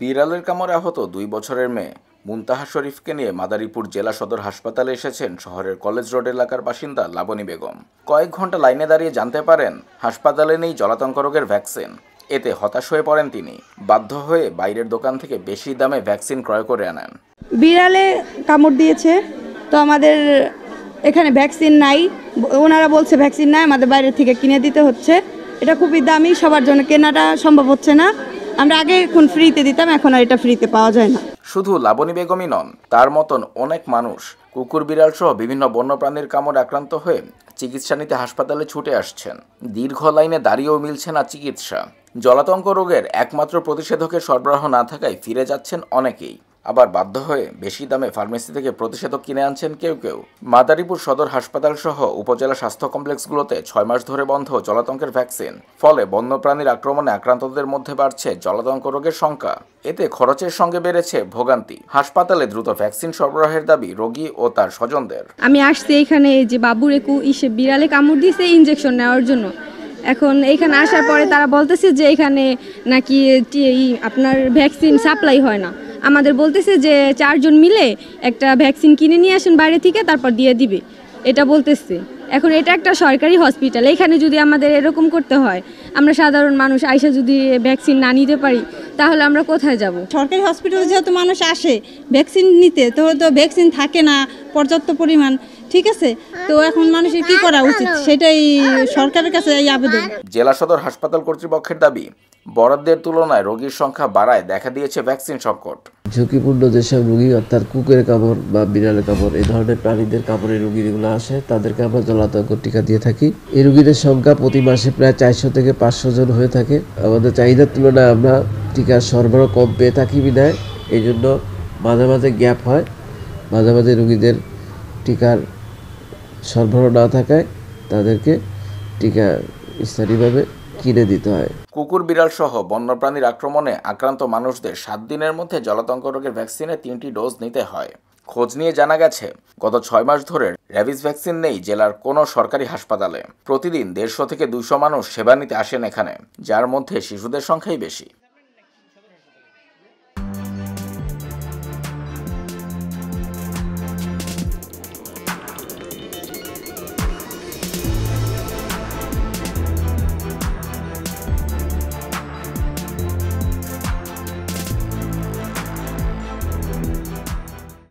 বিড়ালের কামড়ে আহত 2 বছরের মেয়ে মুনতাহা শরীফকে নিয়ে মাদারীপুর জেলা সদর হাসপাতালে এসেছেন শহরের কলেজ রোড এলাকার বাসিন্দা লাবণী বেগম। কয়েক ঘন্টা লাইনে দাঁড়িয়ে জানতে পারেন হাসপাতালে নেই জলাতঙ্ক রোগের ভ্যাকসিন। এতে হতাশ হয়ে পড়েন তিনি। বাধ্য হয়ে বাইরের দোকান থেকে বেশি দামে ভ্যাকসিন ক্রয় করে আনেন। বিড়ালে কামড় দিয়েছে, তো আমাদের এখানে ভ্যাকসিন নাই। ওনারা বলছে ভ্যাকসিন নাই, আমাদের বাইরে থেকে কিনে দিতে হচ্ছে। এটা খুবই দামি, সবার জন্য কেনাটা সম্ভব হচ্ছে না। আমরা আগে এখন ফ্রিতে দিতাম, এখন আর এটা ফ্রিতে পাওয়া যায় না। শুধু লাবণী বেগমই নন, তার মতন অনেক মানুষ কুকুর বিড়াল সহ বিভিন্ন বন্যপ্রাণীর কামড়ে আক্রান্ত হয়ে চিকিৎসা নিতে হাসপাতালে ছুটে আসছেন। দীর্ঘ লাইনে দাঁড়িয়েও মিলছে না চিকিৎসা। জলাতঙ্ক রোগের একমাত্র প্রতিষেধকের সরবরাহ না থাকায় ফিরে যাচ্ছেন অনেকেই। আবার বাধ্য হয়ে বেশি দামে ফার্মেসি থেকে প্রতিষেধক কিনে আনছেন কেউ কেউ। মাদারীপুর সদর হাসপাতাল সহ উপজেলা স্বাস্থ্য কমপ্লেক্সগুলোতে 6 মাস ধরে বন্ধ জলাতঙ্কের ভ্যাকসিন। ফলে বন্যপ্রাণীর আক্রমণে আক্রান্তদের মধ্যে বাড়ছে জলাতঙ্ক রোগের সংখ্যা। এতে খরচের সঙ্গে বেড়েছে ভোগান্তি। হাসপাতালে দ্রুত ভ্যাকসিন সরবরাহের দাবি রোগী ও তার স্বজনদের। আমি আসছি এখানে যে বাবুর বিড়ালে কামড় দিয়েছে ইনজেকশন নেওয়ার জন্য। এখন এইখানে আসার পরে তারা বলতেছে যে এখানে নাকি আপনার ভ্যাকসিন সাপ্লাই হয় না। আমাদের বলতেছে যে 4 জন মিলে একটা ভ্যাকসিন কিনে নিয়ে আসেন বাইরে থেকে, তারপর দিয়ে দিবে, এটা বলতেছে। এখন এটা একটা সরকারি হসপিটাল, এখানে যদি আমাদের এরকম করতে হয়, আমরা সাধারণ মানুষ আইসা যদি ভ্যাকসিন না নিতে পারি, তাহলে আমরা কোথায় যাব? সরকারি হসপিটালে যেহেতু মানুষ আসে ভ্যাকসিন নিতে, তো ভ্যাকসিন থাকে না পর্যাপ্ত পরিমাণ, ঠিক আছে? তো এখন মানুষের কি করা উচিত, সেটাই সরকারের কাছে এই আবেদন। জেলা সদর হাসপাতাল কর্তৃপক্ষের দাবি, বরাদ্দের তুলনায় রোগীর সংখ্যা বাড়ায় দেখা দিয়েছে ভ্যাকসিন সংকট। ঝুঁকিপূর্ণ যেসব রোগী, অর্থাৎ কুকুরের কামড় বা বিড়ালের কামড়, এই ধরনের প্রাণীদের কামড়ের রোগী যেগুলো আসে, তাদেরকে আমরা জলাতঙ্ক টিকা দিয়ে থাকি। এই রোগীদের সংখ্যা প্রতি মাসে প্রায় 400 থেকে 500 জন হয়ে থাকে। আমাদের চাহিদার তুলনায় আমরা টিকার সরবরাহ কম পেয়ে থাকি বিধায় এই জন্য মাঝে মাঝে গ্যাপ হয়। মাঝে মাঝে রোগীদের টিকার সরবরাহ না থাকায় তাদেরকে টিকা স্থানীয়ভাবে কিনে দিতে হয়। কুকুর বিড়াল সহ বন্যপ্রাণীর আক্রমণে আক্রান্ত মানুষদের 7 দিনের মধ্যে জলাতঙ্ক রোগের ভ্যাকসিনের 3টি ডোজ নিতে হয়। খোঁজ নিয়ে জানা গেছে, গত 6 মাস ধরে র্যাবিস ভ্যাকসিন নেই জেলার কোনো সরকারি হাসপাতালে। প্রতিদিন 150 থেকে 200 মানুষ সেবা নিতে আসেন এখানে, যার মধ্যে শিশুদের সংখ্যাই বেশি।